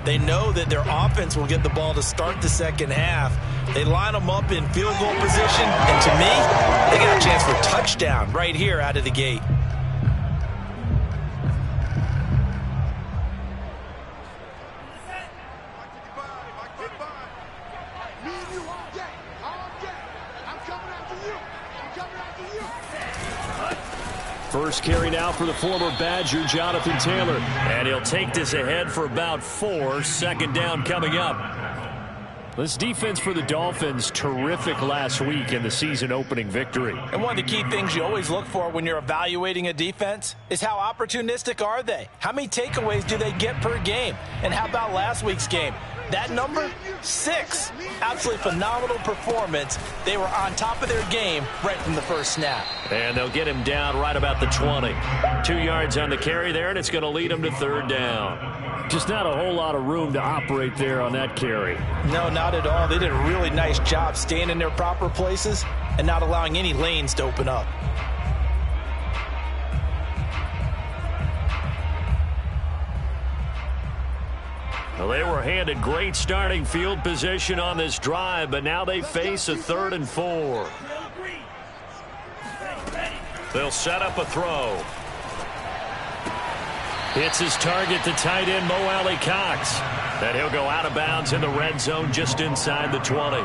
They know that their offense will get the ball to start the second half. They line them up in field goal position, and to me, they got a chance for a touchdown right here out of the gate. First carry now for the former Badger, Jonathan Taylor. And he'll take this ahead for about 4. Second down coming up. This defense for the Dolphins, terrific last week in the season-opening victory. And one of the key things you always look for when you're evaluating a defense is how opportunistic are they? How many takeaways do they get per game? And how about last week's game? That number, 6. Absolutely phenomenal performance. They were on top of their game right from the first snap. And they'll get him down right about the 20. 2 yards on the carry there, and it's going to lead him to third down. Just not a whole lot of room to operate there on that carry. No, not at all. They did a really nice job staying in their proper places and not allowing any lanes to open up. Well, they were handed great starting field position on this drive, but now they face a 3rd and 4. They'll set up a throw. Hits his target, the tight end, Mo Alley-Cox. And he'll go out of bounds in the red zone just inside the 20.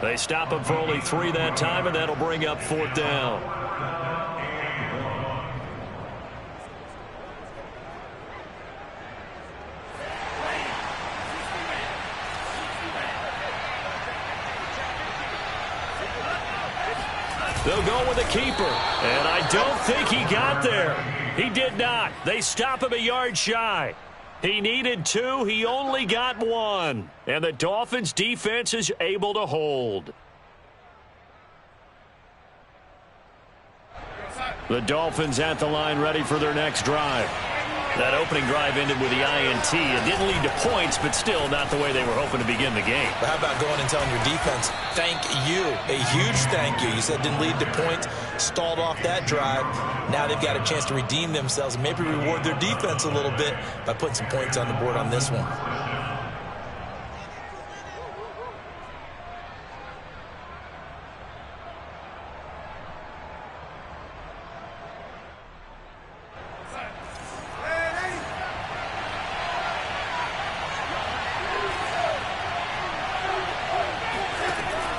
They stop him for only 3 that time, and that'll bring up 4th down. They'll go with a keeper, and I don't think he got there. He did not. They stop him a yard shy. He needed 2. He only got 1. And the Dolphins' defense is able to hold. The Dolphins at the line ready for their next drive. That opening drive ended with the INT. It didn't lead to points, but still not the way they were hoping to begin the game. But how about going and telling your defense, thank you, a huge thank you. You said it didn't lead to points, stalled off that drive. Now they've got a chance to redeem themselves and maybe reward their defense a little bit by putting some points on the board on this one.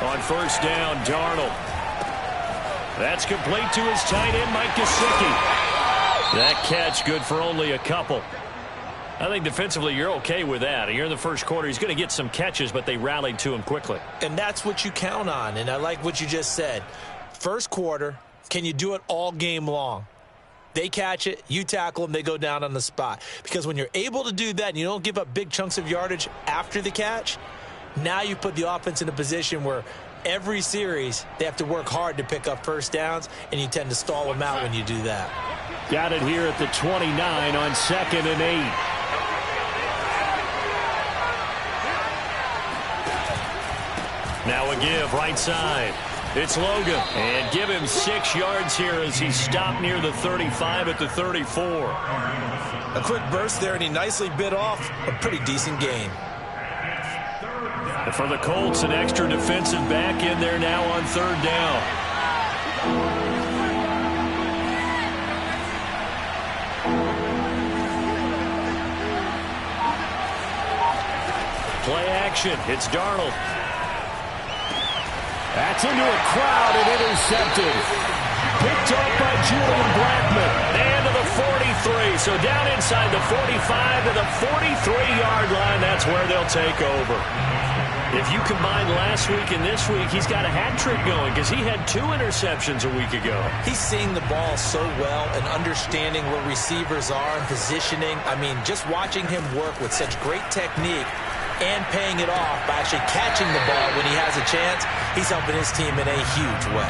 On first down, Darnold. That's complete to his tight end, Mike Gesicki. That catch good for only a couple. I think defensively you're okay with that. Here in the first quarter, he's going to get some catches, but they rallied to him quickly. And that's what you count on, and I like what you just said. First quarter, can you do it all game long? They catch it, you tackle them, they go down on the spot. Because when you're able to do that and you don't give up big chunks of yardage after the catch, now you put the offense in a position where every series they have to work hard to pick up first downs, and you tend to stall them out when you do that. Got it here at the 29 on 2nd and 8. Now a give right side. It's Logan. And give him 6 yards here as he stopped near the 35 at the 34. A quick burst there, and he nicely bit off a pretty decent gain. For the Colts, an extra defensive back in there now on 3rd down. Play action. It's Darnold. That's into a crowd and intercepted. Picked up by Julian Blackmon. And to the 43. So down inside the 45 to the 43-yard line. That's where they'll take over. If you combine last week and this week, he's got a hat trick going because he had 2 interceptions a week ago. He's seeing the ball so well and understanding where receivers are and positioning. I mean, just watching him work with such great technique and paying it off by actually catching the ball when he has a chance, he's helping his team in a huge way.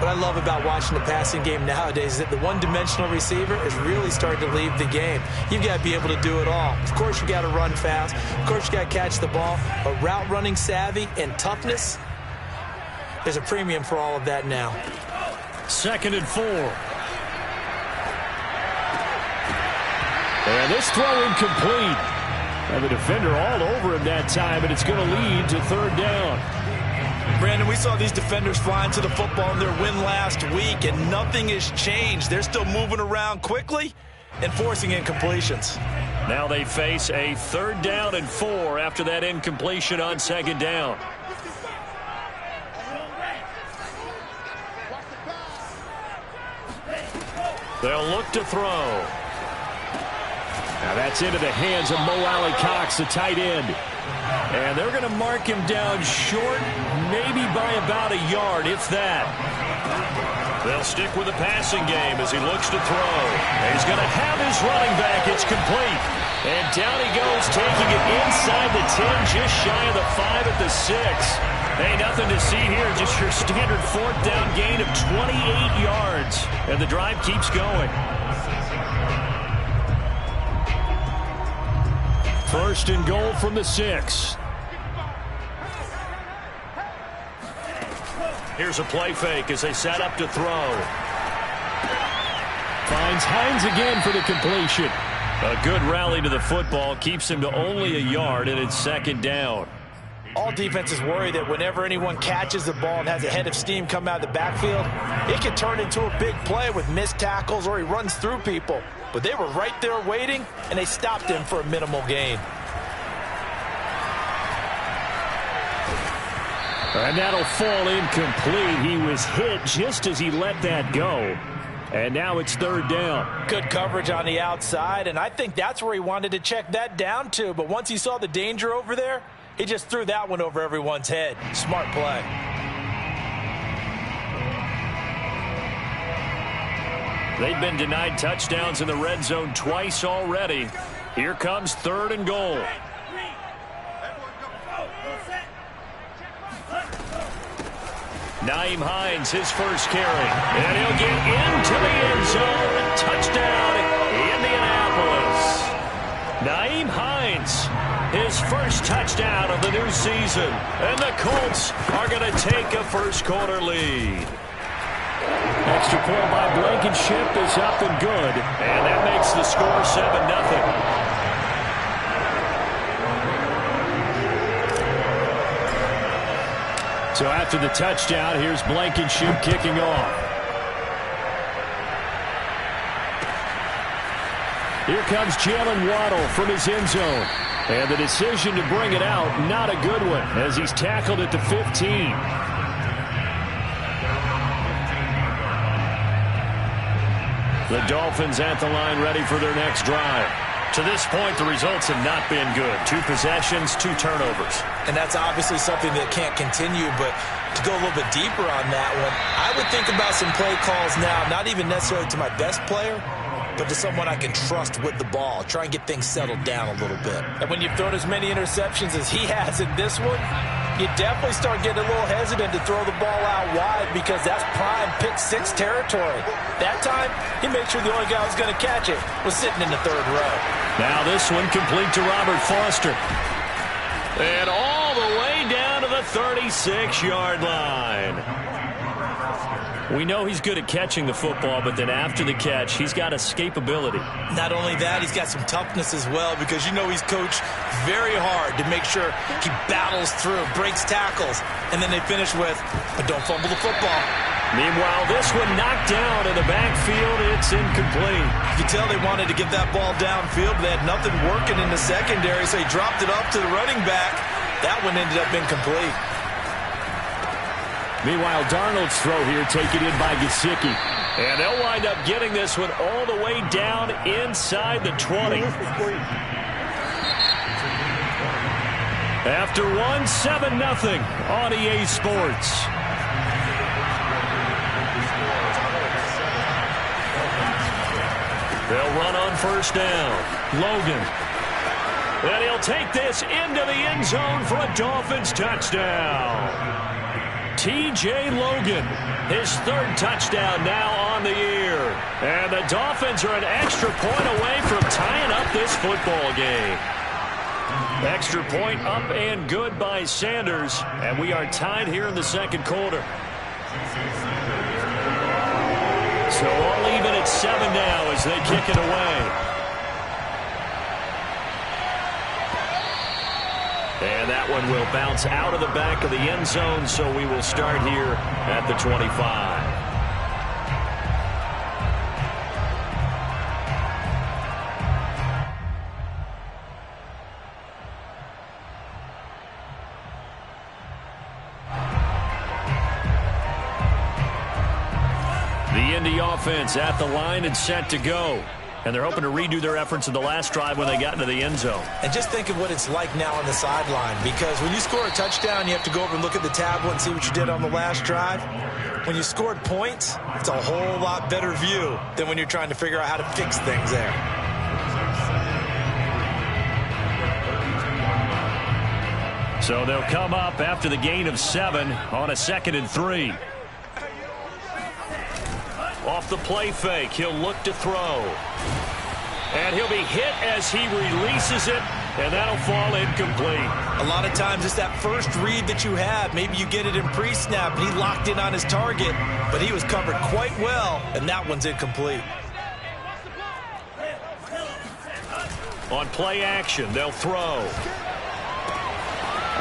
What I love about watching the passing game nowadays is that the one-dimensional receiver is really starting to leave the game. You've got to be able to do it all. Of course, you got to run fast. Of course, you got to catch the ball. But route running savvy and toughness, there's a premium for all of that now. 2nd and 4. And this throw incomplete. And the defender all over him that time, and it's going to lead to third down. Brandon, we saw these defenders flying to the football in their win last week, and nothing has changed. They're still moving around quickly and forcing incompletions. Now they face a 3rd down and 4 after that incompletion on 2nd down. They'll look to throw. Now that's into the hands of Mo Alley-Cox, the tight end. And they're going to mark him down short, maybe by about a yard, if that. They'll stick with the passing game as he looks to throw. And he's going to have his running back. It's complete. And down he goes, taking it inside the 10, just shy of the 5 at the 6. Hey, nothing to see here, just your standard 4th down gain of 28 yards. And the drive keeps going. 1st and goal from the 6. Here's a play fake as they set up to throw. Finds Hines again for the completion. A good rally to the football keeps him to only a yard, and it's 2nd down. All defenses worry that whenever anyone catches the ball and has a head of steam come out of the backfield, it can turn into a big play with missed tackles or he runs through people. But they were right there waiting, and they stopped him for a minimal gain. And that'll fall incomplete. He was hit just as he let that go. And now it's 3rd down. Good coverage on the outside, and I think that's where he wanted to check that down to. But once he saw the danger over there, he just threw that one over everyone's head. Smart play. They've been denied touchdowns in the red zone twice already. Here comes 3rd and goal. Nyheim Hines, his first carry. And he'll get into the end zone. Touchdown, Indianapolis. Nyheim Hines, his first touchdown of the new season. And the Colts are going to take a first-quarter lead. Extra point by Blankenship is up and good. And that makes the score 7-0. So after the touchdown, here's Blankenship kicking off. Here comes Jalen Waddle from his end zone. And the decision to bring it out, not a good one, as he's tackled at the 15. The Dolphins at the line ready for their next drive. To this point, the results have not been good. 2 possessions, 2 turnovers. And that's obviously something that can't continue, but to go a little bit deeper on that one, I would think about some play calls now, not even necessarily to my best player, but to someone I can trust with the ball. Try and get things settled down a little bit. And when you've thrown as many interceptions as he has in this one, you definitely start getting a little hesitant to throw the ball out wide because that's prime pick 6 territory. That time, he made sure the only guy who was going to catch it was sitting in the 3rd row. Now this one complete to Robert Foster. And all the way down to the 36-yard line. We know he's good at catching the football, but then after the catch, he's got escapability. Not only that, he's got some toughness as well because you know he's coached very hard to make sure he battles through, breaks tackles, and then they finish with, but don't fumble the football. Meanwhile, this one knocked down in the backfield. It's incomplete. You can tell they wanted to get that ball downfield, but they had nothing working in the secondary, so he dropped it off to the running back. That one ended up incomplete. Meanwhile, Darnold's throw here taken in by Gesicki. And they'll wind up getting this one all the way down inside the 20. After 7-0 on EA Sports. They'll run on 1st down. Logan. And he'll take this into the end zone for a Dolphins touchdown. T.J. Logan, his 3rd touchdown now on the year. And the Dolphins are an extra point away from tying up this football game. Extra point up and good by Sanders. And we are tied here in the 2nd quarter. So all even at 7 now as they kick it away. that one will bounce out of the back of the end zone, so we will start here at the 25. The Indy offense at the line and set to go. And they're hoping to redo their efforts in the last drive when they got into the end zone. And just think of what it's like now on the sideline, because when you score a touchdown, you have to go over and look at the tablet and see what you did on the last drive. When you scored points, it's a whole lot better view than when you're trying to figure out how to fix things there. So they'll come up after the gain of 7 on a 2nd and 3. Off the play fake, he'll look to throw. And he'll be hit as he releases it, and that'll fall incomplete. A lot of times it's that first read that you have. Maybe you get it in pre-snap, and he locked in on his target, but he was covered quite well, and that one's incomplete. On play action, they'll throw.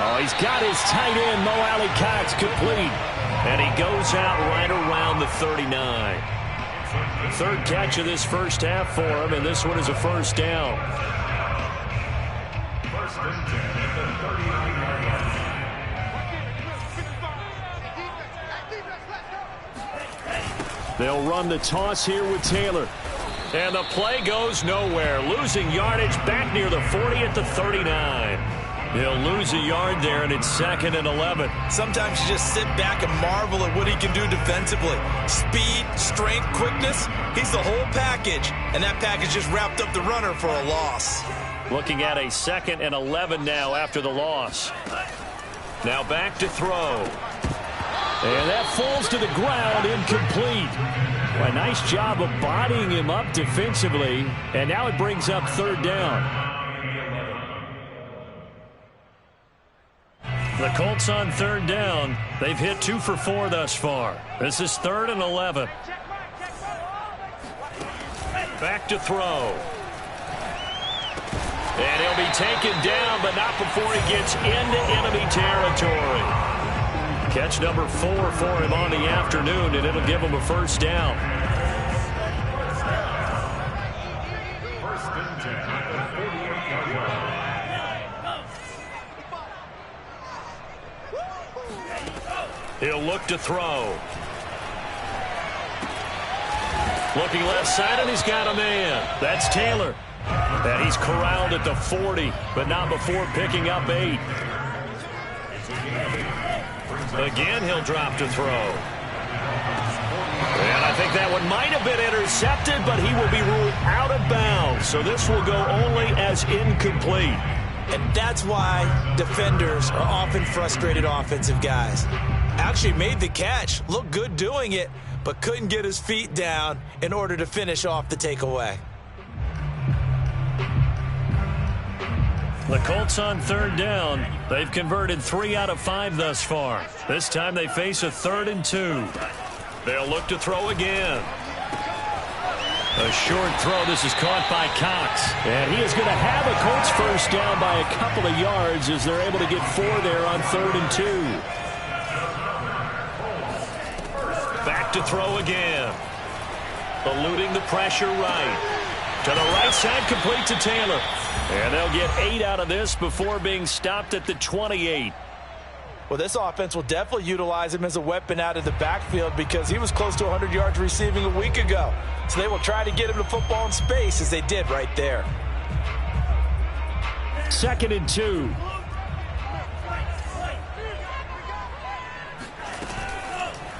Oh, he's got his tight end, Mo Alley-Cox, complete. And he goes out right around the 39. Third catch of this first half for him, and this one is a first down. They'll run the toss here with Taylor. And the play goes nowhere. Losing yardage back near the 40 at the 39. He'll lose a yard there, and it's 2nd and 11. Sometimes you just sit back and marvel at what he can do defensively. Speed, strength, quickness, he's the whole package. And that package just wrapped up the runner for a loss. Looking at a 2nd and 11 now after the loss. Now back to throw. And that falls to the ground, incomplete. Well, a nice job of bodying him up defensively. And now it brings up 3rd down. The Colts on 3rd down. They've hit 2 for 4 thus far. This is 3rd and 11. Back to throw. And he'll be taken down, but not before he gets into enemy territory. Catch number 4 for him on the afternoon, and it'll give him a first down. He'll look to throw. Looking left side, and he's got a man. That's Taylor. And he's corralled at the 40, but not before picking up 8. Again, he'll drop to throw. And I think that one might have been intercepted, but he will be ruled out of bounds. So this will go only as incomplete. And that's why defenders are often frustrated offensive guys. Actually made the catch, looked good doing it, but couldn't get his feet down in order to finish off the takeaway. The Colts on 3rd down. They've converted 3 out of 5 thus far. This time they face a 3rd and 2. They'll look to throw again. A short throw. This is caught by Cox. And he is going to have a Colts first down by a couple of yards as they're able to get 4 there on 3rd and 2. Back to throw again. Eluding the pressure right. To the right side, complete to Taylor. And they'll get 8 out of this before being stopped at the 28. Well, this offense will definitely utilize him as a weapon out of the backfield because he was close to 100 yards receiving a week ago. So they will try to get him the football in space as they did right there. 2nd and 2.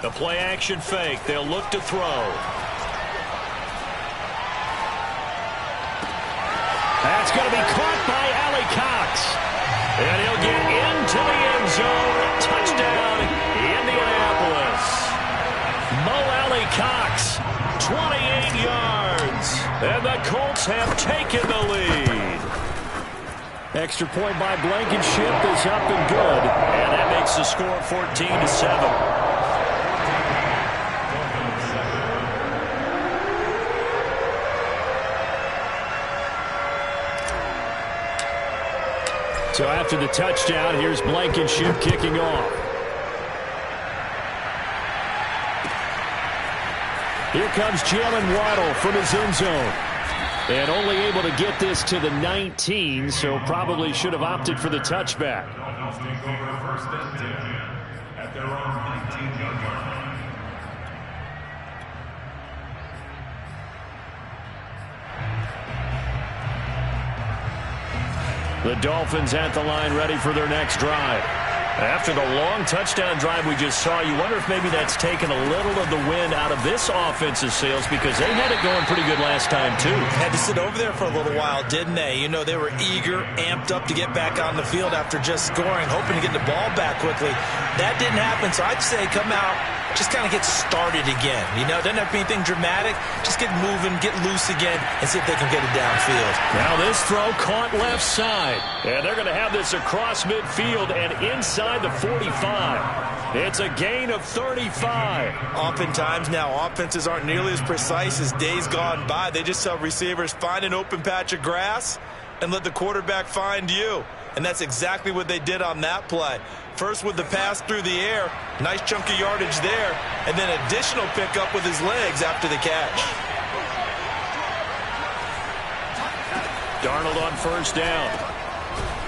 The play action fake. They'll look to throw. That's going to be caught by Alley-Cox. And he'll get into the end zone. Touchdown, Indianapolis. Mo Alley-Cox, 28 yards. And the Colts have taken the lead. Extra point by Blankenship is up and good. And that makes the score 14-7. So after the touchdown, here's Blankenship kicking off. Here comes Jalen Waddle from his end zone. And only able to get this to the 19, so probably should have opted for the touchback. The Dolphins at the line, ready for their next drive. After the long touchdown drive we just saw, you wonder if maybe that's taken a little of the wind out of this offense's sails, because they had it going pretty good last time, too. Had to sit over there for a little while, didn't they? You know, they were eager, amped up to get back on the field after just scoring, hoping to get the ball back quickly. That didn't happen, so I'd say come out, just kind of get started again. You know, doesn't have to be anything dramatic. Just get moving, get loose again, and see if they can get it downfield. Now this throw caught left side. And they're going to have this across midfield and inside the 45. It's a gain of 35. Oftentimes now, offenses aren't nearly as precise as days gone by. They just tell receivers, find an open patch of grass and let the quarterback find you. And that's exactly what they did on that play. First with the pass through the air, nice chunk of yardage there, and then additional pickup with his legs after the catch. Darnold on first down.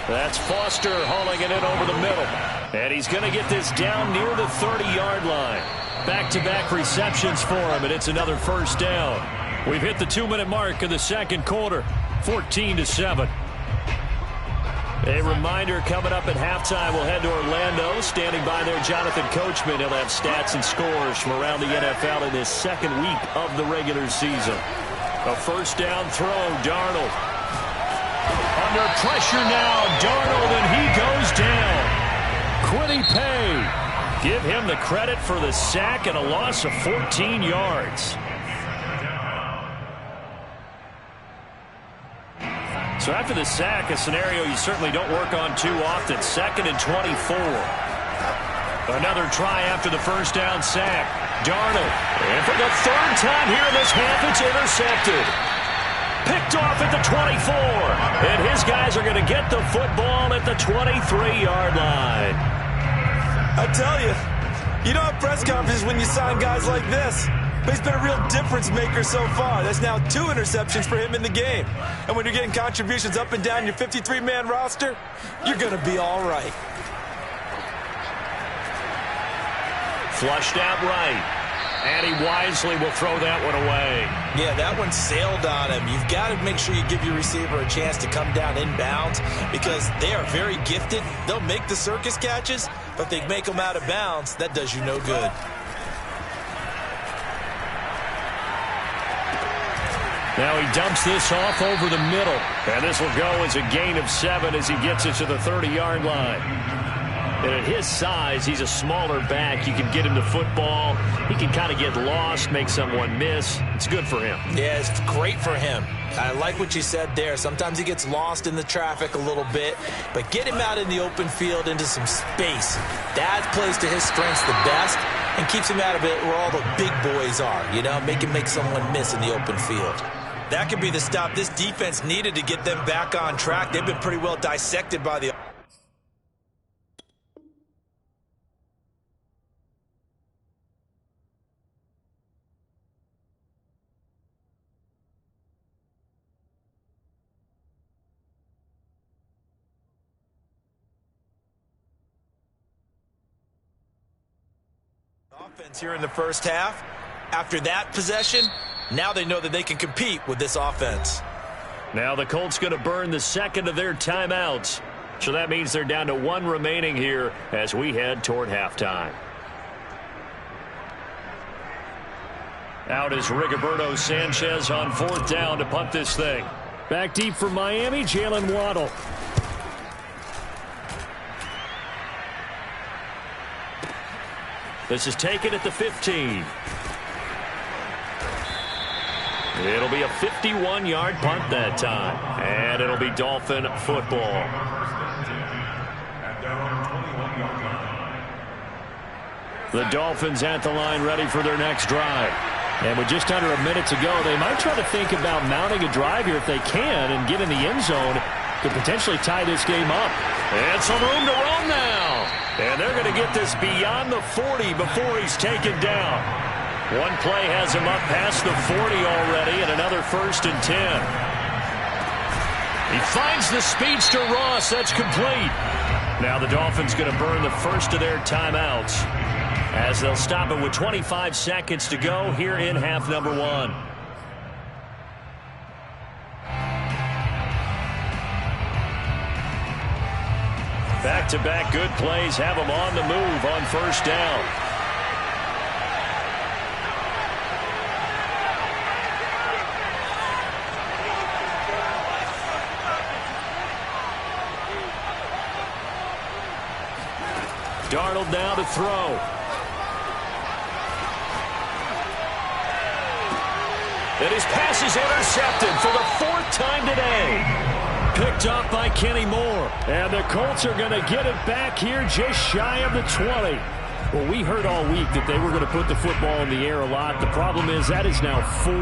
That's Foster hauling it in over the middle. And he's going to get this down near the 30-yard line. Back-to-back receptions for him, and it's another first down. We've hit the 2-minute mark of the second quarter, 14-7. A reminder, coming up at halftime, we'll head to Orlando. Standing by there, Jonathan Coachman. He'll have stats and scores from around the NFL in his second week of the regular season. A first down throw, Darnold. Under pressure now, Darnold, and he goes down. Quiddy Pay. Give him the credit for the sack and a loss of 14 yards. So after the sack, a scenario you certainly don't work on too often. 2nd and 24. Another try after the first down sack. Darnold. And for the third time here in this half, it's intercepted. Picked off at the 24. And his guys are going to get the football at the 23-yard line. I tell you, you don't have press conferences when you sign guys like this. But he's been a real difference maker so far. That's now 2 interceptions for him in the game. And when you're getting contributions up and down your 53-man roster, you're going to be all right. Flushed out right. And he wisely will throw that one away. Yeah, that one sailed on him. You've got to make sure you give your receiver a chance to come down inbounds because they are very gifted. They'll make the circus catches, but if they make them out of bounds, that does you no good. Now he dumps this off over the middle. And this will go as a gain of 7 as he gets it to the 30-yard line. And at his size, he's a smaller back. You can get him to football. He can kind of get lost, make someone miss. It's good for him. Yeah, it's great for him. I like what you said there. Sometimes he gets lost in the traffic a little bit. But get him out in the open field into some space. That plays to his strengths the best and keeps him out of it where all the big boys are. You know, make him make someone miss in the open field. That could be the stop this defense needed to get them back on track. They've been pretty well dissected by the offense here in the first half. After that possession, now they know that they can compete with this offense. Now the Colts going to burn the second of their timeouts. So that means they're down to 1 remaining here as we head toward halftime. Out is Rigoberto Sanchez on 4th down to punt this thing. Back deep for Miami, Jalen Waddle. This is taken at the 15. It'll be a 51-yard punt that time. And it'll be Dolphin football. The Dolphins at the line ready for their next drive. And with just under a minute to go, they might try to think about mounting a drive here if they can and get in the end zone to potentially tie this game up. And some room to roam now. And they're going to get this beyond the 40 before he's taken down. One play has him up past the 40 already, and another 1st and 10. He finds the speedster Ross. That's complete. Now the Dolphins going to burn the first of their timeouts as they'll stop it with 25 seconds to go here in half number 1. Back-to-back good plays have them on the move on 1st down. Darnold now to throw. And his pass is intercepted for the 4th time today. Picked up by Kenny Moore. And the Colts are going to get it back here just shy of the 20. Well, we heard all week that they were going to put the football in the air a lot. The problem is that is now 4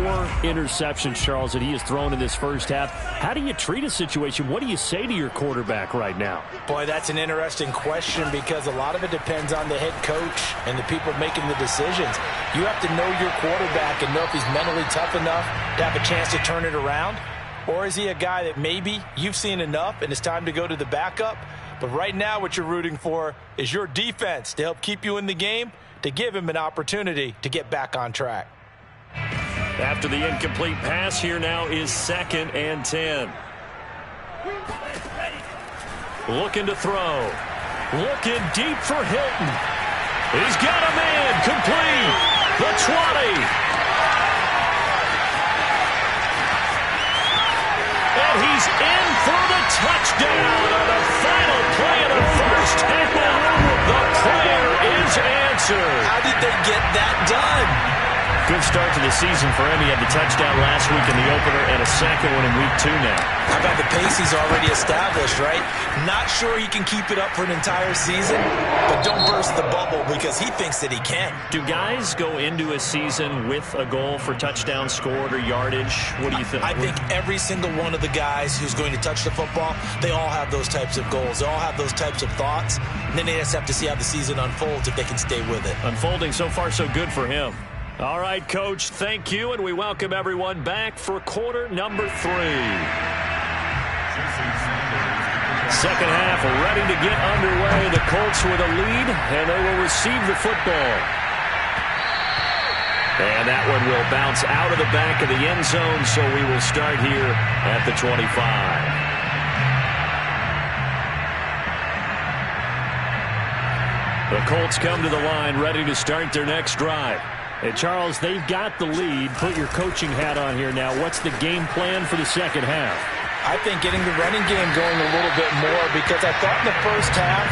interceptions, Charles, that he has thrown in this first half. How do you treat a situation? What do you say to your quarterback right now? Boy, that's an interesting question because a lot of it depends on the head coach and the people making the decisions. You have to know your quarterback and know if he's mentally tough enough to have a chance to turn it around. Or is he a guy that maybe you've seen enough and it's time to go to the backup? But right now what you're rooting for is your defense to help keep you in the game, to give him an opportunity to get back on track. After the incomplete pass, here now is 2nd and 10. Looking to throw. Looking deep for Hilton. He's got a man. Complete. The 20. And he's in for the touchdown on the final play of the first half. The prayer is answered. How did they get that done? Good start to the season for him. He had the touchdown last week in the opener and a second one in week 2 now. How about the pace he's already established, right? Not sure he can keep it up for an entire season, but don't burst the bubble because he thinks that he can. Do guys go into a season with a goal for touchdown scored or yardage? What do you think? I think every single one of the guys who's going to touch the football, they all have those types of goals. They all have those types of thoughts. And then they just have to see how the season unfolds if they can stay with it. Unfolding so far so good for him. All right, Coach, thank you, and we welcome everyone back for quarter number 3. Second half ready to get underway. The Colts with a lead, and they will receive the football. And that one will bounce out of the back of the end zone, so we will start here at the 25. The Colts come to the line ready to start their next drive. Hey, Charles, they've got the lead. Put your coaching hat on here now. What's the game plan for the second half? I think getting the running game going a little bit more because I thought in the first half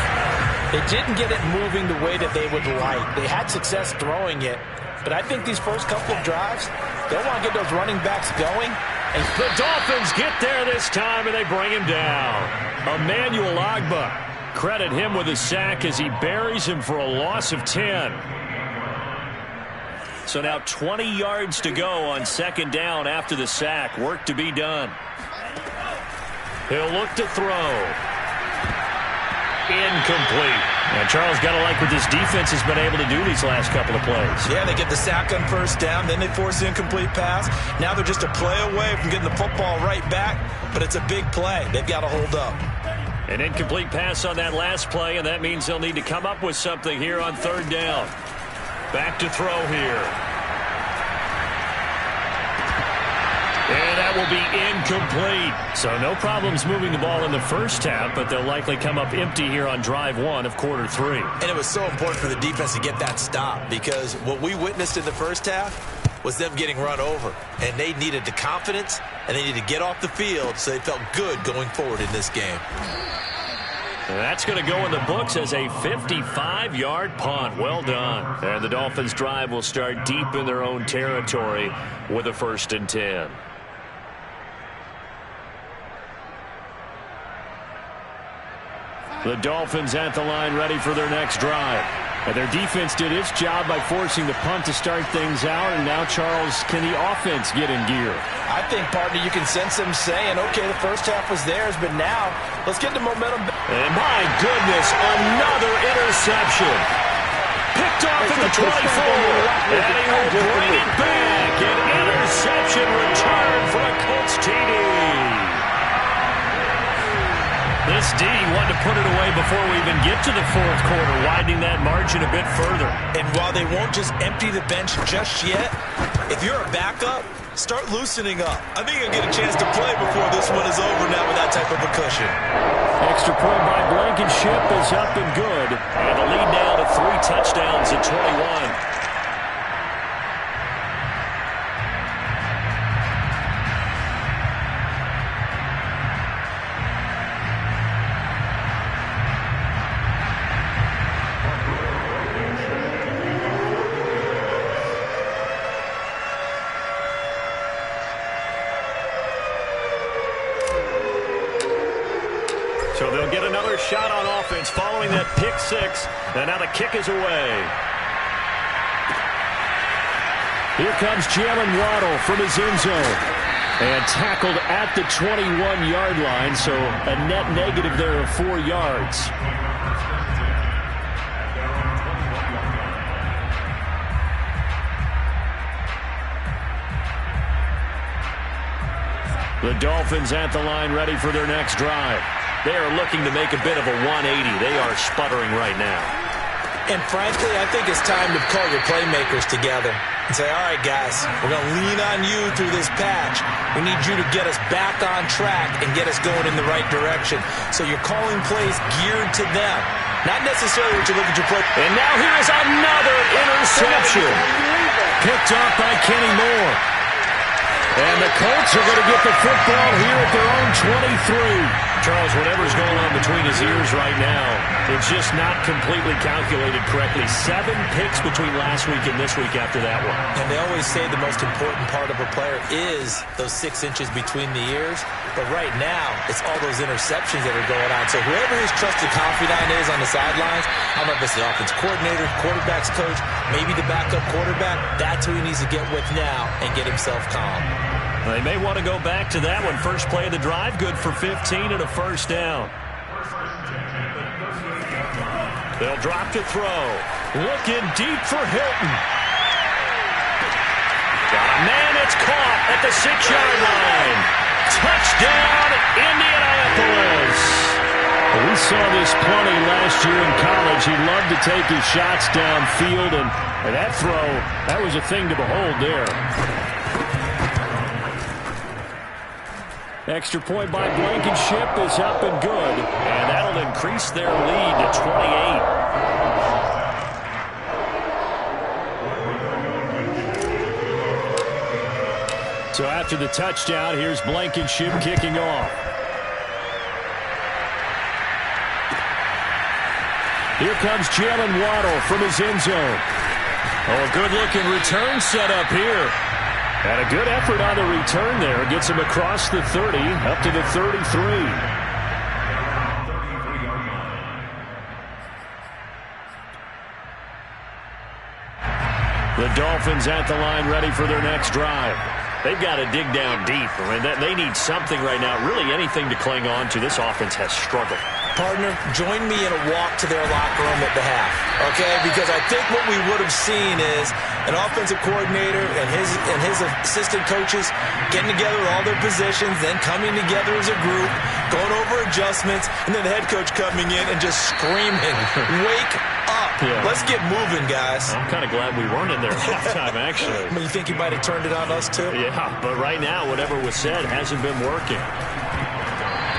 they didn't get it moving the way that they would like. They had success throwing it, but I think these first couple of drives, they'll want to get those running backs going. And the Dolphins get there this time, and they bring him down. Emmanuel Ogbah, credit him with a sack as he buries him for a loss of 10. So now 20 yards to go on second down after the sack. Work to be done. He'll look to throw. Incomplete. And Charles, got to like what this defense has been able to do these last couple of plays. Yeah, they get the sack on first down, then they force the incomplete pass. Now they're just a play away from getting the football right back, but it's a big play. They've got to hold up. An incomplete pass on that last play, and that means they'll need to come up with something here on third down. Back to throw here. And that will be incomplete. So no problems moving the ball in the first half, but they'll likely come up empty here on drive 1 of quarter 3. And it was so important for the defense to get that stop because what we witnessed in the first half was them getting run over. And they needed the confidence, and they needed to get off the field so they felt good going forward in this game. And that's going to go in the books as a 55-yard punt. Well done. And the Dolphins' drive will start deep in their own territory with a 1st and 10. The Dolphins at the line ready for their next drive. And their defense did its job by forcing the punt to start things out. And now, Charles, can the offense get in gear? I think, partner, you can sense them saying, okay, the first half was theirs, but now let's get the momentum. And my goodness, another interception. Picked off at the 24. And he will bring it back. An interception return for a Colts TD. This D wanted to put it away before we even get to the fourth quarter, widening that margin a bit further. And while they won't just empty the bench just yet, if you're a backup, start loosening up. I think you'll get a chance to play before this one is over now with that type of a cushion. Extra point by Blankenship is up and good. And the lead now to 3 touchdowns at 21. So they'll get another shot on offense following that pick six. And now the kick is away. Here comes Jalen Waddle from his end zone. And tackled at the 21-yard line, so a net negative there of 4 yards. The Dolphins at the line ready for their next drive. They are looking to make a bit of a 180. They are sputtering right now. And frankly, I think it's time to call your playmakers together and say, all right, guys, we're going to lean on you through this patch. We need you to get us back on track and get us going in the right direction. So you're calling plays geared to them, not necessarily what you look at your play. And now here is another interception. Picked off by Kenny Moore. And the Colts are going to get the football here at their own 23. Charles, whatever's going on between his ears right now, it's just not completely calculated correctly. 7 picks between last week and this week after that one. And they always say the most important part of a player is those 6 inches between the ears. But right now, it's all those interceptions that are going on. So whoever his trusted confidant is on the sidelines, I don't know if it's the offense coordinator, quarterback's coach, maybe the backup quarterback, that's who he needs to get with now and get himself calm. They may want to go back to that one. First play of the drive, good for 15 and a first down. They'll drop to throw. Looking deep for Hilton. Got a man that's caught at the 6-yard line. Touchdown, Indianapolis. We saw this plenty last year in college. He loved to take his shots downfield, and that throw, that was a thing to behold there. Extra point by Blankenship is up and good. And that'll increase their lead to 28. So after the touchdown, here's Blankenship kicking off. Here comes Jalen Waddle from his end zone. Oh, a good-looking return set up here. And a good effort on the return there. Gets him across the 30, up to the 33. The Dolphins at the line ready for their next drive. They've got to dig down deep. I mean, they need something right now, really anything to cling on to. This offense has struggled. Partner, join me in a walk to their locker room at the half, okay? Because I think what we would have seen is an offensive coordinator and his assistant coaches getting together with all their positions, then coming together as a group, going over adjustments, and then the head coach coming in and just screaming, wake up. Yeah. Let's get moving, guys. I'm kind of glad we weren't in there at halftime, actually. I mean, you think you might have turned it on us, too? Yeah, but right now, whatever was said hasn't been working.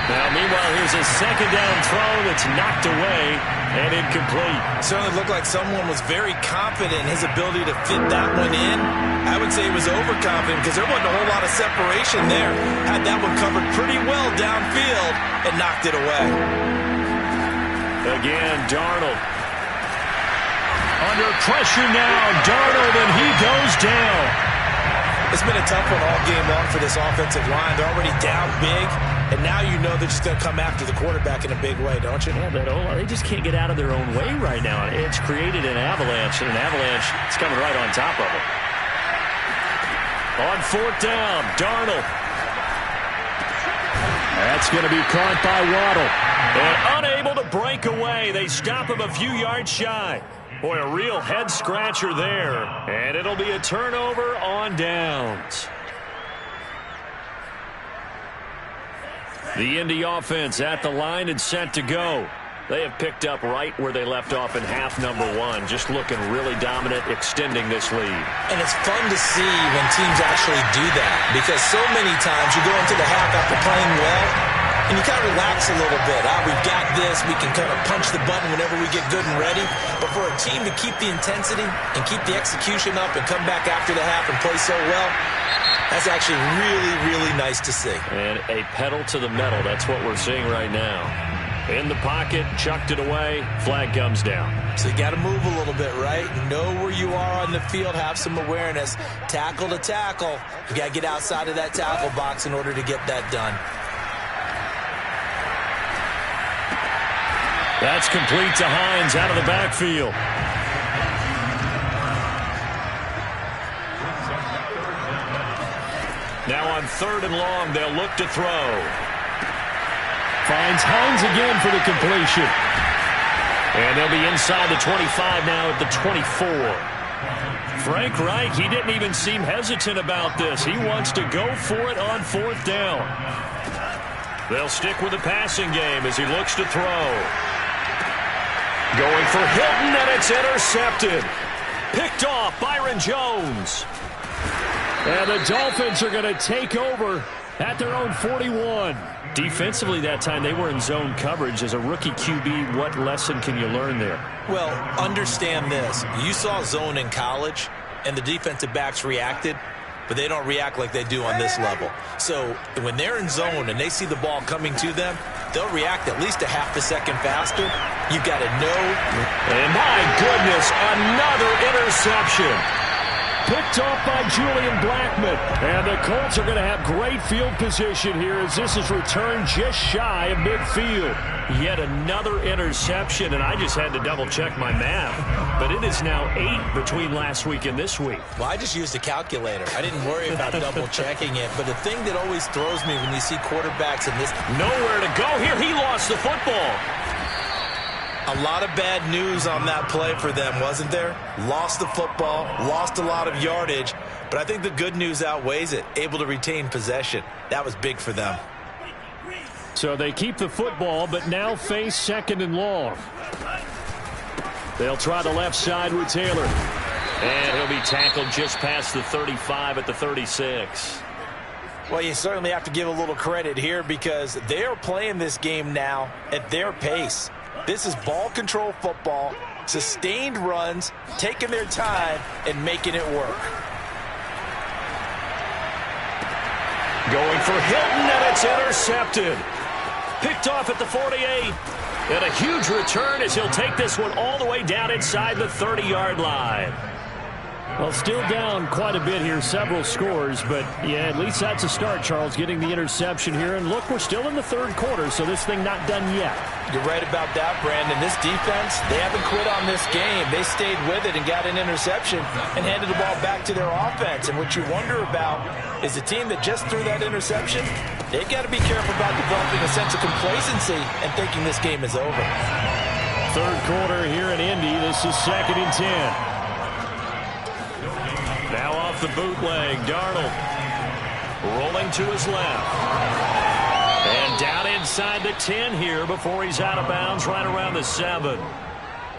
Now, meanwhile, here's a second down throw that's knocked away and incomplete. It certainly looked like someone was very confident in his ability to fit that one in. I would say he was overconfident because there wasn't a whole lot of separation there. Had that one covered pretty well downfield and knocked it away. Again, Darnold. Under pressure now, Darnold, and he goes down. It's been a tough one all game long for this offensive line. They're already down big. And now you know they're just going to come after the quarterback in a big way, don't you? Yeah, but they just can't get out of their own way right now. It's created an avalanche, and an avalanche is coming right on top of them. On 4th down, Darnold. That's going to be caught by Waddle. And unable to break away. They stop him a few yards shy. Boy, a real head-scratcher there. And it'll be a turnover on downs. The Indy offense at the line and set to go. They have picked up right where they left off in half number 1, just looking really dominant, extending this lead. And it's fun to see when teams actually do that, because so many times you go into the half after playing well, and you kind of relax a little bit. We've got this. We can kind of punch the button whenever we get good and ready. But for a team to keep the intensity and keep the execution up and come back after the half and play so well, that's actually really, really nice to see. And a pedal to the metal. That's what we're seeing right now. In the pocket, chucked it away, flag comes down. So you got to move a little bit, right? Know where you are on the field, have some awareness. Tackle to tackle. You got to get outside of that tackle box in order to get that done. That's complete to Hines out of the backfield. Now on 3rd and long, they'll look to throw. Finds Hines again for the completion. And they'll be inside the 25 now at the 24. Frank Reich, he didn't even seem hesitant about this. He wants to go for it on 4th down. They'll stick with the passing game as he looks to throw. Going for Hilton, and it's intercepted. Picked off Byron Jones. And the Dolphins are going to take over at their own 41. Defensively that time, they were in zone coverage. As a rookie QB, what lesson can you learn there? Well, understand this. You saw zone in college, and the defensive backs reacted, but they don't react like they do on this level. So when they're in zone and they see the ball coming to them, they'll react at least a half a second faster. You've got to know. And my goodness, another interception. Picked off by Julian Blackmon. And the Colts are going to have great field position here as this is returned just shy of midfield. Yet another interception, and I just had to double-check my math. But it is now 8 between last week and this week. Well, I just used a calculator. I didn't worry about double-checking it. But the thing that always throws me when you see quarterbacks in this... Nowhere to go here. He lost the football. A lot of bad news on that play for them, wasn't there? Lost the football, lost a lot of yardage, but I think the good news outweighs it. Able to retain possession. That was big for them. So they keep the football, but now face 2nd and long. They'll try the left side with Taylor. And he'll be tackled just past the 35 at the 36. Well, you certainly have to give a little credit here because they are playing this game now at their pace. This is ball control football, sustained runs, taking their time, and making it work. Going for Hilton, and it's intercepted. Picked off at the 48. And a huge return as he'll take this one all the way down inside the 30-yard line. Well, still down quite a bit here, several scores, but yeah, at least that's a start, Charles, getting the interception here. And look, we're still in the 3rd quarter, so this thing not done yet. You're right about that, Brandon. This defense, they haven't quit on this game. They stayed with it and got an interception and handed the ball back to their offense. And what you wonder about is the team that just threw that interception, they've got to be careful about developing a sense of complacency and thinking this game is over. 3rd quarter here in Indy. This is 2nd and 10. Now off the bootleg, Darnold rolling to his left. And down inside the 10 here before he's out of bounds right around the 7.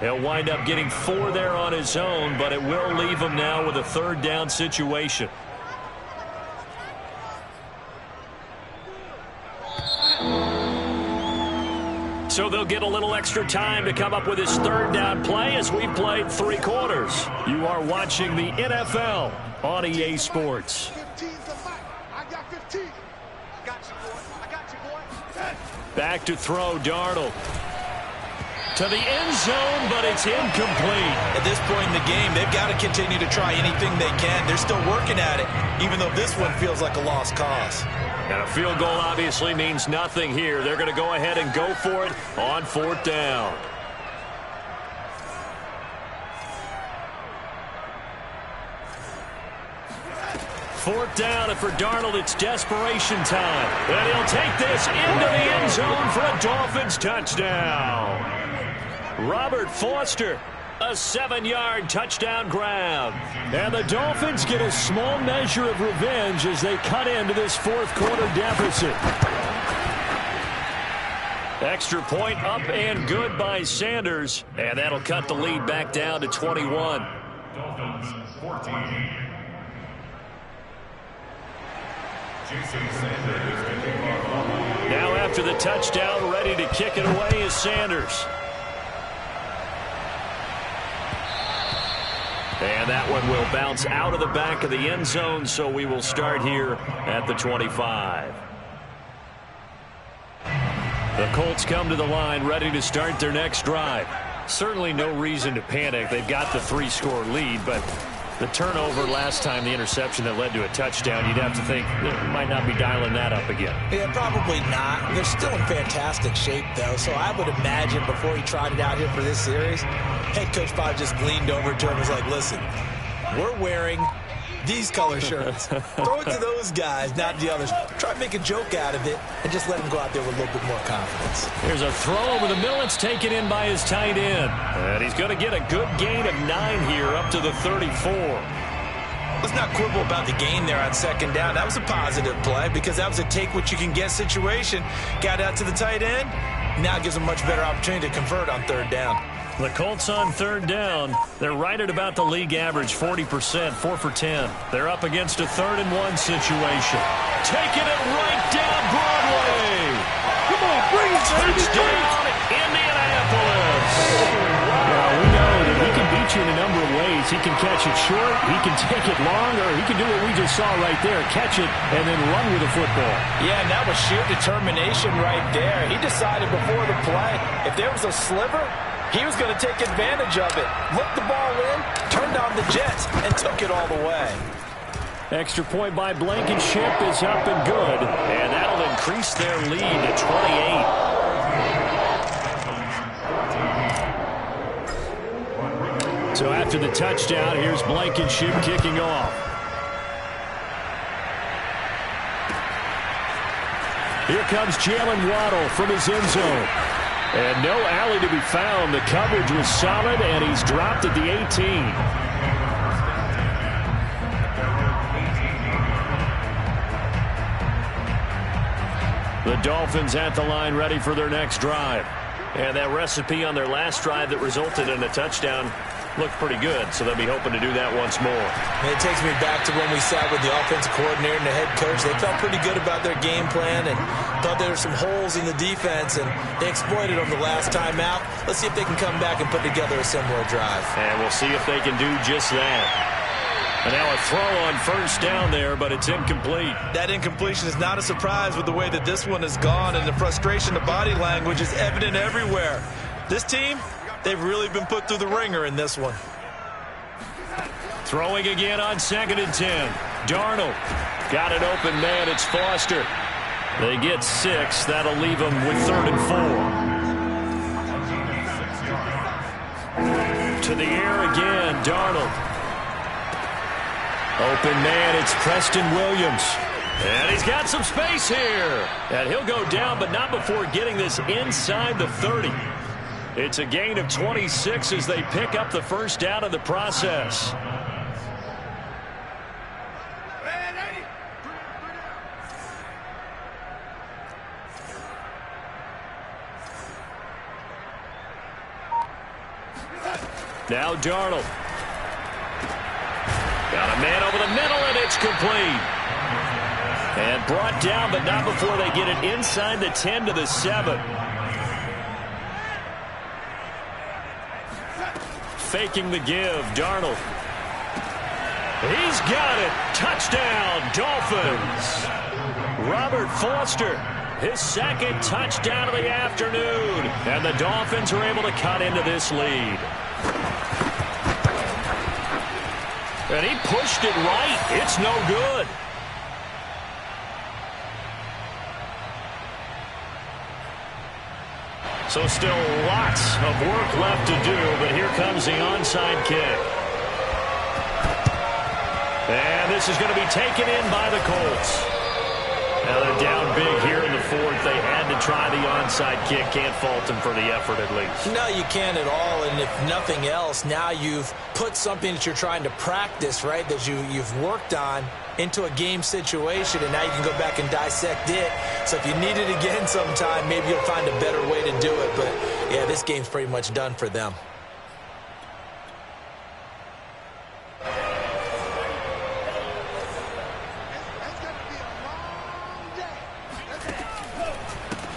He'll wind up getting 4 there on his own, but it will leave him now with a 3rd down situation. So they'll get a little extra time to come up with his 3rd down play as we've played 3 quarters. You are watching the NFL on EA Sports. Back to throw, Darnold. to the end zone, but it's incomplete. At this point in the game, they've got to continue to try anything they can. They're still working at it, even though this one feels like a lost cause. And a field goal obviously means nothing here. They're going to go ahead and go for it on 4th down. Fourth down, and for Darnold, it's desperation time. And he'll take this into the end zone for a Dolphins touchdown. Robert Foster, a 7-yard touchdown grab. And the Dolphins get a small measure of revenge as they cut into this fourth quarter deficit. Extra point up and good by Sanders. And that'll cut the lead back down to 21. Dolphins 14. Now after the touchdown, ready to kick it away is Sanders. And that one will bounce out of the back of the end zone, so we will start here at the 25. The Colts come to the line ready to start their next drive. Certainly no reason to panic. They've got the 3-score lead, but the turnover last time, the interception that led to a touchdown, you'd have to think they might not be dialing that up again. Yeah, probably not. They're still in fantastic shape, though, so I would imagine before he tried it out here for this series, head coach probably just leaned over to him and was like, listen, we're wearing these color shirts. Throw it to those guys, not the others. Try to make a joke out of it and just let them go out there with a little bit more confidence. Here's a throw over the middle. It's taken in by his tight end. And he's going to get a good gain of 9 here up to the 34. Let's not quibble about the gain there on 2nd down. That was a positive play because that was a take-what-you-can-get situation. Got out to the tight end. Now it gives them a much better opportunity to convert on 3rd down. The Colts on 3rd down. They're right at about the league average, 40%, 4 for 10. They're up against a 3rd and 1 situation. Taking it right down Broadway. Come on, bring it, baby. Touchdown, Indianapolis. Well, we know that he can beat you in a number of ways. He can catch it short, he can take it long, or he can do what we just saw right there, catch it and then run with the football. Yeah, and that was sheer determination right there. He decided before the play, if there was a sliver, he was going to take advantage of it. Looked the ball in, turned on the Jets, and took it all the way. Extra point by Blankenship is up and good. And that'll increase their lead to 28. So after the touchdown, here's Blankenship kicking off. Here comes Jalen Waddle from his end zone. And no alley to be found. The coverage was solid, and he's dropped at the 18. The Dolphins at the line ready for their next drive. And that recipe on their last drive that resulted in a touchdown looked pretty good, so they'll be hoping to do that once more. It takes me back to when we sat with the offensive coordinator and the head coach. They felt pretty good about their game plan and thought there were some holes in the defense, and they exploited them the last time out. Let's see if they can come back and put together a similar drive. And we'll see if they can do just that. And now a throw on 1st down there, but it's incomplete. That incompletion is not a surprise with the way that this one has gone, and the frustration, the body language is evident everywhere. This team, they've really been put through the ringer in this one. Throwing again on 2nd and 10. Darnold got an open man. It's Foster. They get 6. That'll leave them with 3rd and 4. To the air again. Darnold. Open man. It's Preston Williams. And he's got some space here. And he'll go down, but not before getting this inside the 30. It's a gain of 26 as they pick up the 1st down in the process. Now Darnold. Got a man over the middle, and it's complete. And brought down, but not before they get it inside the 10 to the 7. Faking the give, Darnold. He's got it. Touchdown, Dolphins. Robert Foster his second touchdown of the afternoon. And the Dolphins are able to cut into this lead. And he pushed it right. It's no good. So still lots of work left to do, but here comes the onside kick. And this is going to be taken in by the Colts. Now they're down big here in the fourth. They had to try the onside kick. Can't fault them for the effort at least. No, you can't at all. And if nothing else, now you've put something that you're trying to practice, right, that you've worked on into a game situation, and now you can go back and dissect it. So if you need it again sometime, maybe you'll find a better way to do it. But, yeah, this game's pretty much done for them.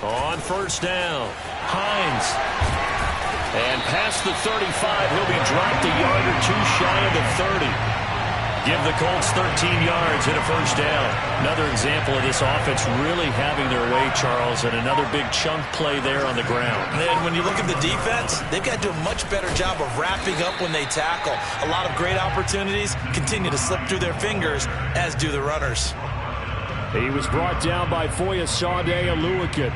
On first down, Hines. And past the 35, he'll be dropped a yard or two shy of the 30. Give the Colts 13 yards and a first down. Another example of this offense really having their way, Charles, and another big chunk play there on the ground. And when you look at the defense, they've got to do a much better job of wrapping up when they tackle. A lot of great opportunities continue to slip through their fingers, as do the runners. He was brought down by Foyesade Oluwakin.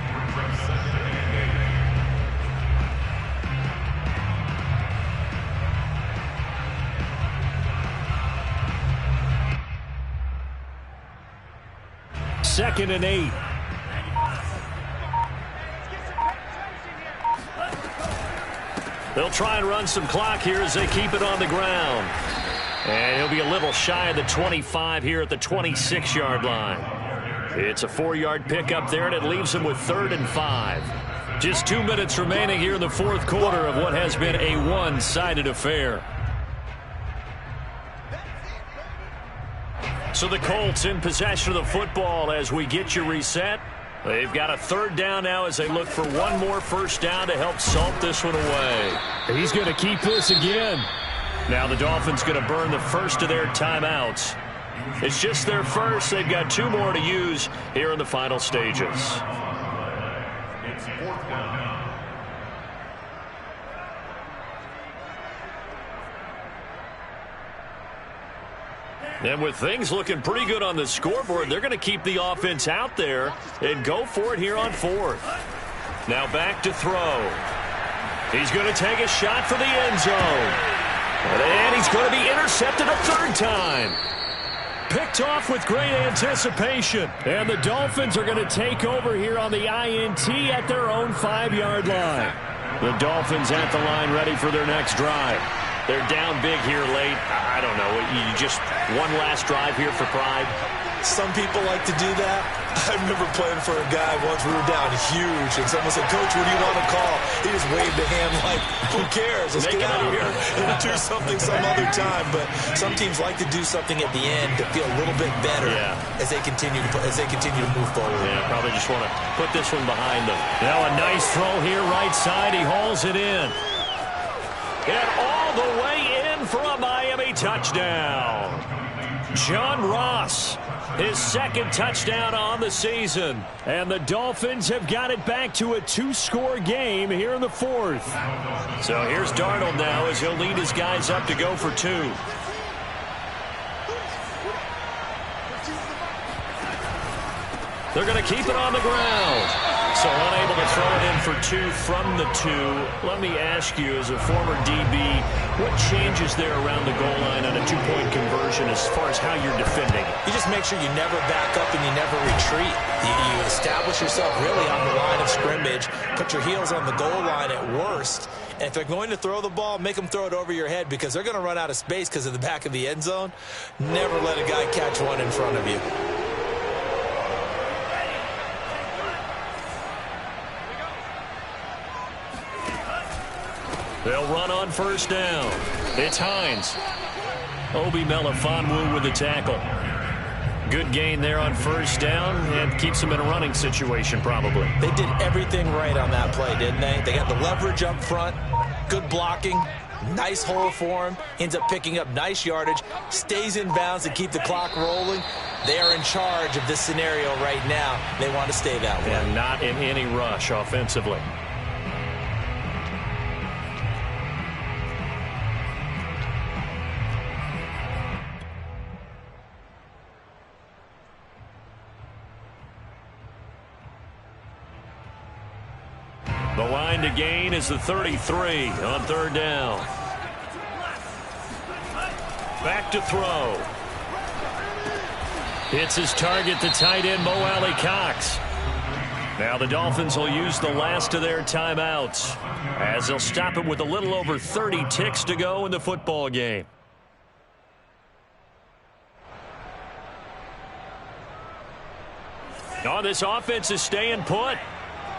Second and 8. They'll try and run some clock here as they keep it on the ground. And he'll be a little shy of the 25 here at the 26-yard line. It's a 4-yard pickup there, and it leaves them with 3rd and 5. Just 2 minutes remaining here in the fourth quarter of what has been a one-sided affair. So the Colts in possession of the football as we get you reset. They've got a 3rd down now as they look for one more first down to help salt this one away. He's going to keep this again. Now the Dolphins going to burn the first of their timeouts. It's just their first. They've got 2 more to use here in the final stages. It's 4th down. And with things looking pretty good on the scoreboard, they're going to keep the offense out there and go for it here on 4th. Now back to throw. He's going to take a shot for the end zone. And he's going to be intercepted a 3rd time. Picked off with great anticipation. And the Dolphins are going to take over here on the INT at their own 5-yard line. The Dolphins at the line ready for their next drive. They're down big here late. I don't know. You just one last drive here for pride. Some people like to do that. I remember playing for a guy once. We were down huge, and someone said, "Coach, what do you want to call?" He just waved a hand like, "Who cares? Let's get out of here and do something some other time." But some teams like to do something at the end to feel a little bit better as they continue to move forward. Yeah, probably just want to put this one behind them. Now a nice throw here, right side. He hauls it in. And all the way in for a Miami touchdown. John Ross, his 2nd touchdown on the season. And the Dolphins have got it back to a 2-score game here in the 4th. So here's Darnold now as he'll lead his guys up to go for 2. They're going to keep it on the ground. So unable to throw it in for 2 from the 2. Let me ask you, as a former DB, what changes there around the goal line on a 2-point conversion as far as how you're defending? You just make sure you never back up and you never retreat. You establish yourself really on the line of scrimmage, put your heels on the goal line at worst. And if they're going to throw the ball, make them throw it over your head because they're going to run out of space because of the back of the end zone. Never let a guy catch one in front of you. They'll run on first down. It's Hines. Obi Melifonwu with the tackle. Good gain there on first down and keeps them in a running situation probably. They did everything right on that play, didn't they? They got the leverage up front, good blocking, Nice hole for him. Ends up picking up nice yardage. Stays in bounds to keep the clock rolling. They are in charge of this scenario right now. They want to stay that way. And not in any rush offensively. The line to gain is the 33 on third down. Back to throw. It's his target, the tight end, Mo Alley-Cox. Now the Dolphins will use the last of their timeouts as they'll stop it with a little over 30 ticks to go in the football game. Oh, this offense is staying put.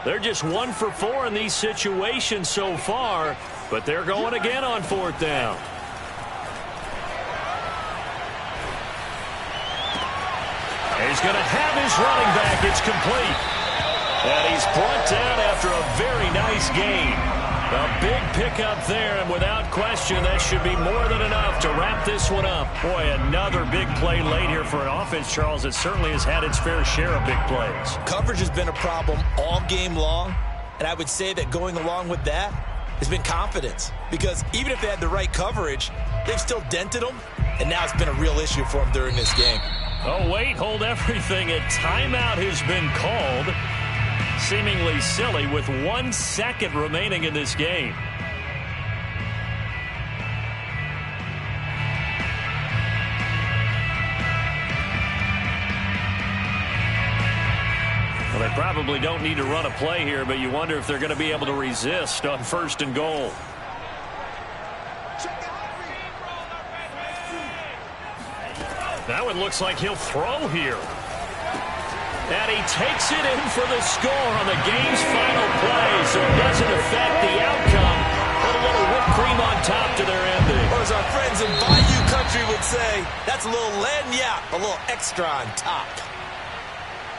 They're just 1 for 4 in these situations so far, but they're going again on fourth down. He's going to have his running back. It's complete. And he's brought down after a very nice gain. A big pickup there, and without question, that should be more than enough to wrap this one up. Boy, another big play late here for an offense, Charles, that certainly has had its fair share of big plays. Coverage has been a problem all game long, and I would say that going along with that has been confidence. Because even if they had the right coverage, they've still dented them, and now it's been a real issue for them during this game. Oh, wait, hold everything. A timeout has been called. Seemingly silly with 1 second remaining in this game. Well, they probably don't need to run a play here, but you wonder if they're going to be able to resist on first and goal. Now it looks like he'll throw here. And he takes it in for the score on the game's final play, so it doesn't affect the outcome. Put a little whipped cream on top to their ending. Or as our friends in Bayou Country would say, that's a little lagniappe, a little extra on top.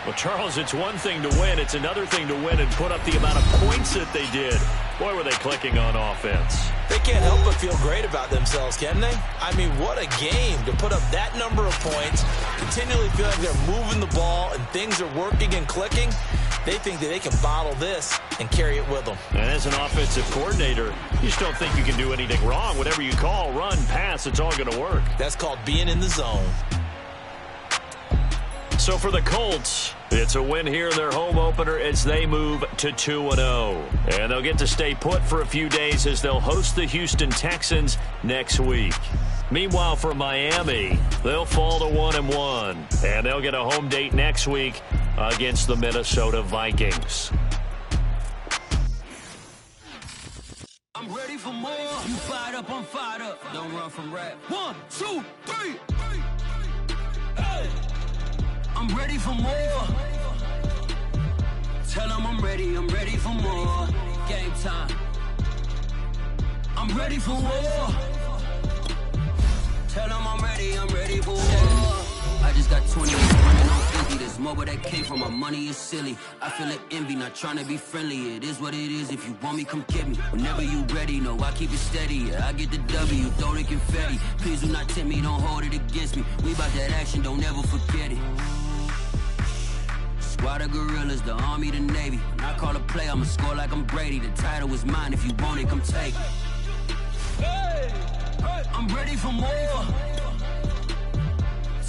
Well, Charles, it's one thing to win. It's another thing to win and put up the amount of points that they did. Boy, were they clicking on offense. They can't help but feel great about themselves, can they? I mean, what a game to put up that number of points, continually feel like they're moving the ball and things are working and clicking. They think that they can bottle this and carry it with them. And as an offensive coordinator, you just don't think you can do anything wrong. Whatever you call, run, pass, it's all going to work. That's called being in the zone. So for the Colts, it's a win here in their home opener as they move to 2-0. And they'll get to stay put for a few days as they'll host the Houston Texans next week. Meanwhile, for Miami, they'll fall to 1-1. And they'll get a home date next week against the Minnesota Vikings. I'm ready for more. You fired up, I'm fired up. Don't run from rap. 1, 2, 3. Hey. I'm ready for more. Tell them I'm ready for more. Game time. I'm ready for war. Tell them I'm ready for war. I just got 20 running on 50. There's more where that came from. My money is silly. I feel it envy, not trying to be friendly. It is what it is. If you want me, come get me. Whenever you ready, no, I keep it steady. Yeah, I get the W, throw the confetti. Please do not tempt me, don't hold it against me. We about that action, don't ever forget it. Squad of gorillas, the Army, the Navy. When I call a play, I'ma score like I'm Brady. The title is mine. If you want it, come take it. Hey, hey. I'm ready for more.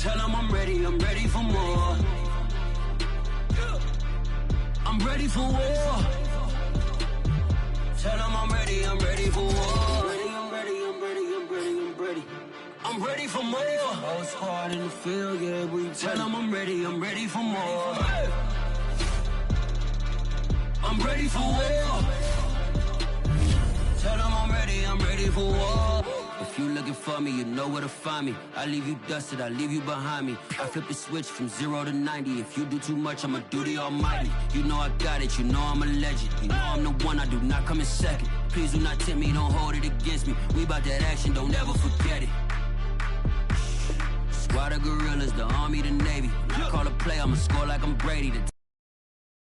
Tell them I'm ready for more. I'm ready for war. Tell them I'm ready for war. I'm ready for more. Whole squad in the field, yeah, we tell them I'm ready for more. I'm ready for war. Tell them I'm ready for war. If you looking for me, you know where to find me. I leave you dusted, I leave you behind me. I flip the switch from 0 to 90. If you do too much, I'ma do the almighty. You know I got it, you know I'm a legend. You know I'm the one, I do not come in second. Please do not tempt me, don't hold it against me. We about that action, don't ever forget it. Squad of gorillas, the Army, the Navy. When I call a play, I'ma score like I'm Brady.